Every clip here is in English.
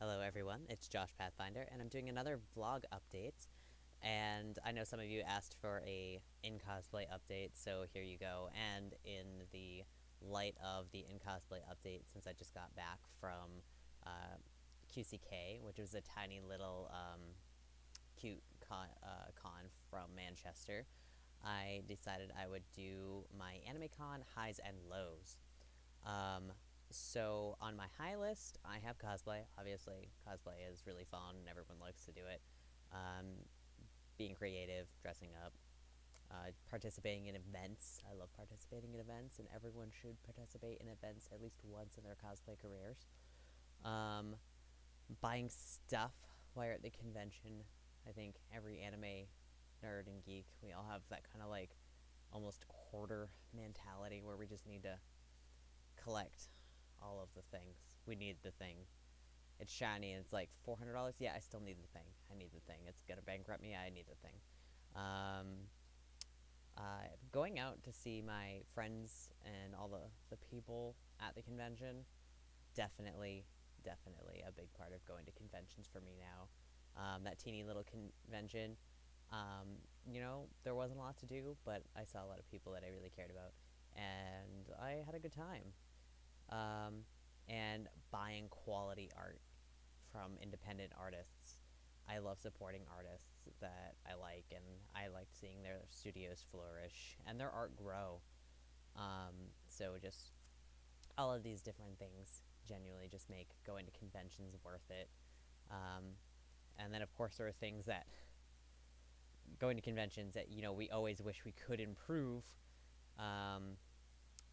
Hello everyone, it's Josh Pathfinder, and I'm doing another vlog update. And I know some of you asked for a in-cosplay update, so here you go. And in the light of the in-cosplay update, since I just got back from QCK, which was a tiny little cute con from Manchester, I decided I would do my anime con highs and lows. So on my high list, I have cosplay. Obviously, cosplay is really fun and everyone likes to do it. Being creative, dressing up, participating in events. I love participating in events, and everyone should participate in events at least once in their cosplay careers. Buying stuff while you're at the convention. I think every anime nerd and geek, we all have that kind of like almost hoarder mentality where we just need to collect all of the things. We need the thing. It's shiny and it's like $400. Yeah, I still need the thing. I need the thing. It's gonna bankrupt me. I need the thing. Going out to see my friends and all the people at the convention, definitely a big part of going to conventions for me now. That teeny little convention, there wasn't a lot to do, but I saw a lot of people that I really cared about, and I had a good time. And buying quality art from independent artists. I love supporting artists that I like, and I like seeing their studios flourish and their art grow. So just all of these different things genuinely just make going to conventions worth it. And then, of course, there are things that going to conventions that, we always wish we could improve.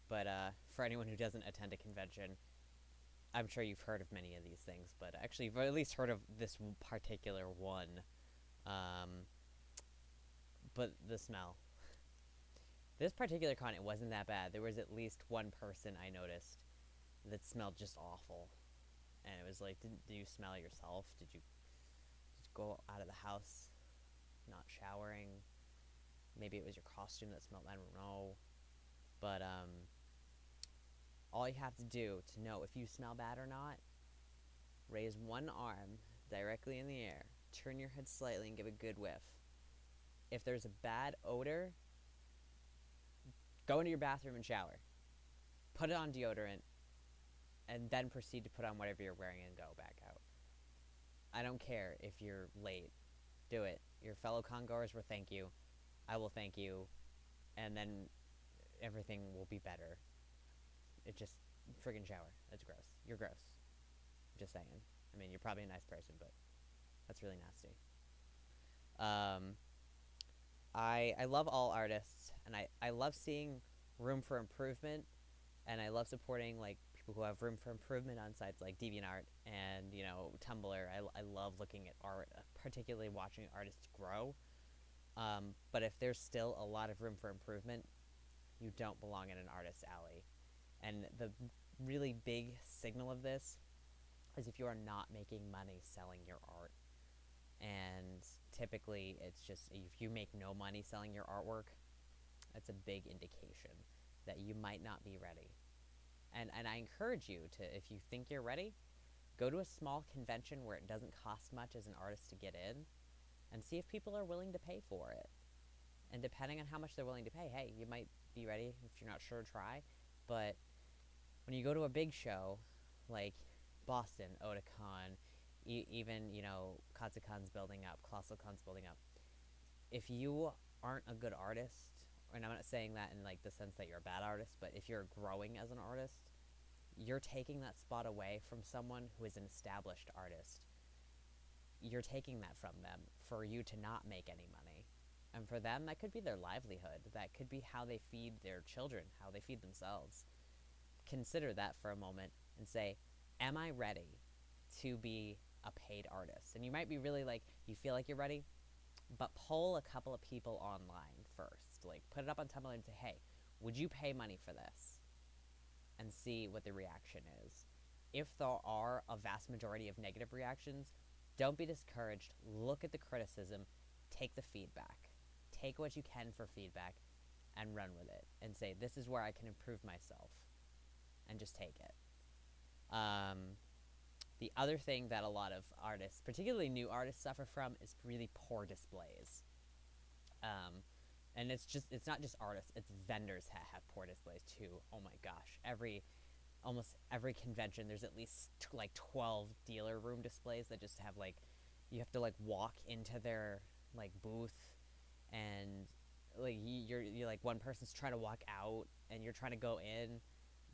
But for anyone who doesn't attend a convention, I'm sure you've heard of many of these things, but actually you've at least heard of this particular one. But the smell. This particular con, it wasn't that bad. There was at least one person I noticed that smelled just awful. And it was like, did you smell it yourself? Did you go out of the house not showering? Maybe it was your costume that smelled, I don't know. But all you have to do to know if you smell bad or not, raise one arm directly in the air, turn your head slightly, and give a good whiff. If there's a bad odor, go into your bathroom and shower. Put it on deodorant, and then proceed to put on whatever you're wearing and go back out. I don't care if you're late. Do it. Your fellow congoers will thank you. I will thank you. And then everything will be better. It just friggin' shower. That's gross. You're gross. I'm just saying. I mean, you're probably a nice person, but that's really nasty. I love all artists, and I love seeing room for improvement, and I love supporting like people who have room for improvement on sites like DeviantArt and Tumblr. I love looking at art, particularly watching artists grow. But if there's still a lot of room for improvement, you don't belong in an artist's alley. And the really big signal of this is if you are not making money selling your art. And typically it's just if you make no money selling your artwork, that's a big indication that you might not be ready. And I encourage you to, if you think you're ready, go to a small convention where it doesn't cost much as an artist to get in and see if people are willing to pay for it. And depending on how much they're willing to pay, hey, you might be ready. If you're not sure, try. But when you go to a big show like Boston, Otakon, even, Katsucon's building up, ColossalCon's building up, if you aren't a good artist, and I'm not saying that in like the sense that you're a bad artist, but if you're growing as an artist, you're taking that spot away from someone who is an established artist. You're taking that from them for you to not make any money. And for them, that could be their livelihood. That could be how they feed their children, how they feed themselves. Consider that for a moment and say, am I ready to be a paid artist? And you might be really like, you feel like you're ready, but poll a couple of people online first. Like, put it up on Tumblr and say, hey, would you pay money for this? And see what the reaction is. If there are a vast majority of negative reactions, don't be discouraged. Look at the criticism. Take the feedback. Take what you can for feedback and run with it. And say, this is where I can improve myself. And just take it. The other thing that a lot of artists, particularly new artists, suffer from is really poor displays. Um, and it's not just artists, it's vendors that have poor displays too. Oh my gosh, almost every convention there's at least like 12 dealer room displays that just have like, you have to like walk into their like booth, and like you're like, one person's trying to walk out and you're trying to go in,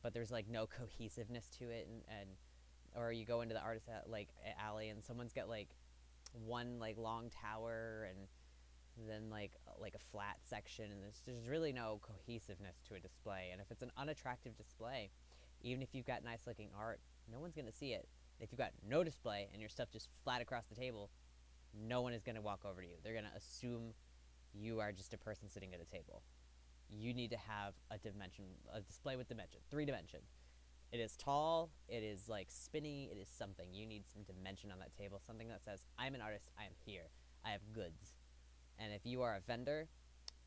but there's like no cohesiveness to it, and or you go into the artist like alley and someone's got like one like long tower and then like a flat section, and there's really no cohesiveness to a display. And if it's an unattractive display, even if you've got nice looking art, no one's going to see it. If you've got no display and your stuff just flat across the table, no one is going to walk over to you. They're going to assume you are just a person sitting at a table. You need to have a display with dimension, 3 dimension. It is tall, it is like spinny, it is something. You need some dimension on that table, something that says, I'm an artist, I am here, I have goods. And if you are a vendor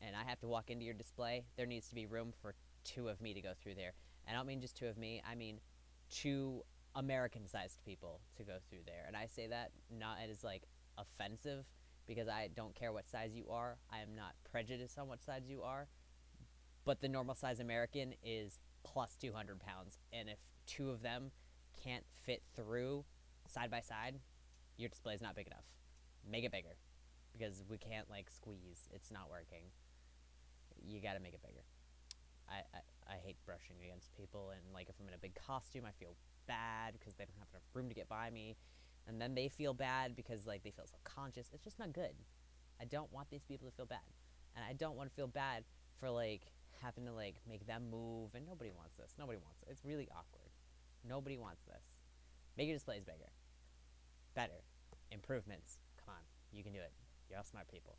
and I have to walk into your display, there needs to be room for 2 of me to go through there. And I don't mean just 2 of me, I mean 2 American-sized people to go through there. And I say that not as like offensive, because I don't care what size you are. I am not prejudiced on what size you are. But the normal size American is plus 200 pounds. And if 2 of them can't fit through side by side, your display is not big enough. Make it bigger, because we can't like squeeze. It's not working. You gotta make it bigger. I hate brushing against people, and like if I'm in a big costume, I feel bad because they don't have enough room to get by me, and then they feel bad because like they feel self-conscious. It's just not good. I don't want these people to feel bad, and I don't want to feel bad for like having to like make them move, and nobody wants this. Nobody wants it. It's really awkward. Nobody wants this. Make your displays bigger, better, improvements. Come on, you can do it. You're all smart people.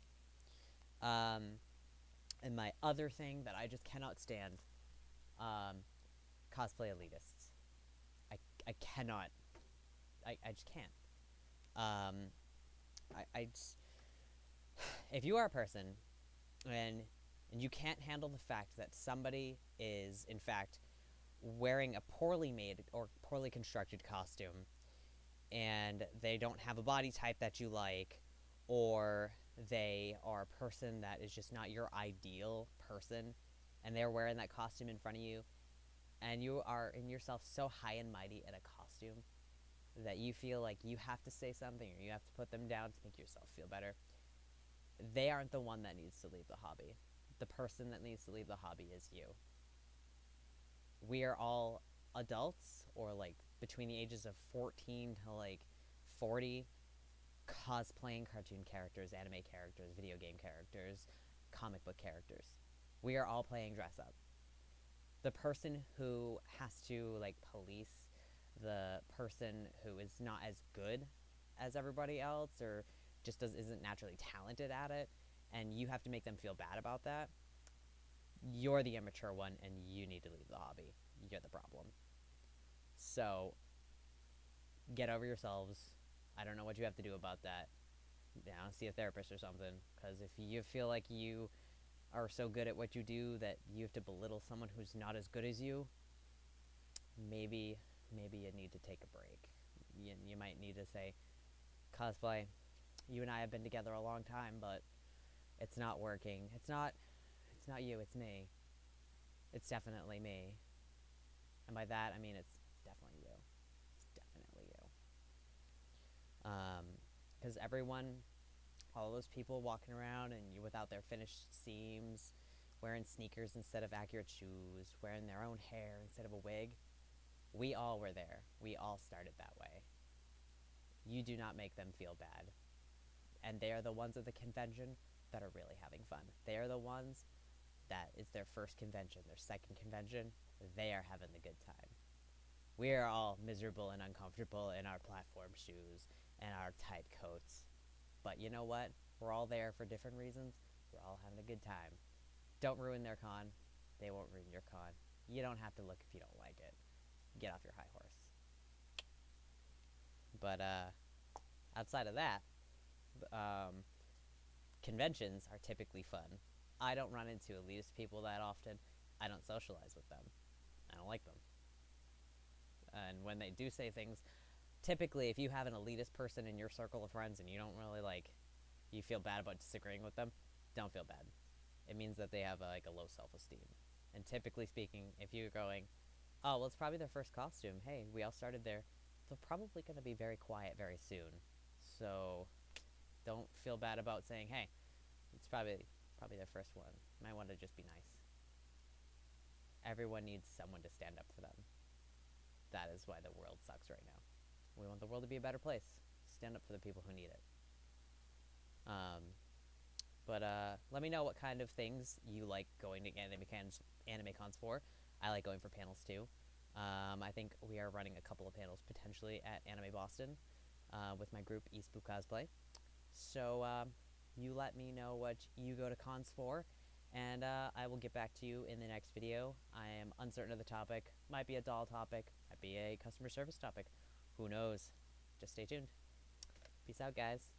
And my other thing that I just cannot stand, cosplay elitists. I cannot. I just can't. I just, if you are a person and you can't handle the fact that somebody is in fact wearing a poorly made or poorly constructed costume, and they don't have a body type that you like, or they are a person that is just not your ideal person, and they're wearing that costume in front of you, and you are in yourself so high and mighty at a costume that you feel like you have to say something or you have to put them down to make yourself feel better, they aren't the one that needs to leave the hobby. The person that needs to leave the hobby is you. We are all adults, or like between the ages of 14 to like 40, cosplaying cartoon characters, anime characters, video game characters, comic book characters. We are all playing dress up. The person who has to like police the person who is not as good as everybody else, or just isn't naturally talented at it, and you have to make them feel bad about that, you're the immature one and you need to leave the hobby. You're the problem. So get over yourselves. I don't know what you have to do about that. See a therapist or something, because if you feel like you are so good at what you do that you have to belittle someone who's not as good as you, maybe you need to take a break. You might need to say, Cosplay, you and I have been together a long time, but it's not working. It's not you, it's me. It's definitely me. And by that, I mean it's definitely you. It's definitely you. Because everyone, all those people walking around and you without their finished seams, wearing sneakers instead of accurate shoes, wearing their own hair instead of a wig, we all were there. We all started that way. You do not make them feel bad. And they are the ones at the convention that are really having fun. They are the ones that is their first convention, their second convention. They are having the good time. We are all miserable and uncomfortable in our platform shoes and our tight coats. But you know what? We're all there for different reasons. We're all having a good time. Don't ruin their con. They won't ruin your con. You don't have to look if you don't like it. Get off your high horse. But outside of that, conventions are typically fun. I don't run into elitist people that often. I don't socialize with them. I don't like them. And when they do say things typically, if you have an elitist person in your circle of friends and you don't really like, you feel bad about disagreeing with them, don't feel bad. It means that they have like a low self-esteem. And typically speaking, if you're going, oh, well, it's probably their first costume. Hey, we all started there. They're probably going to be very quiet very soon. So don't feel bad about saying, hey, it's probably their first one. Might want to just be nice. Everyone needs someone to stand up for them. That is why the world sucks right now. We want the world to be a better place. Stand up for the people who need it. Um, but let me know what kind of things you like going to anime cons for. I like going for panels too. I think we are running a couple of panels potentially at Anime Boston with my group Eastbook Cosplay. So you let me know what you go to cons for, and I will get back to you in the next video. I am uncertain of the topic. Might be a doll topic. Might be a customer service topic. Who knows? Just stay tuned. Peace out, guys.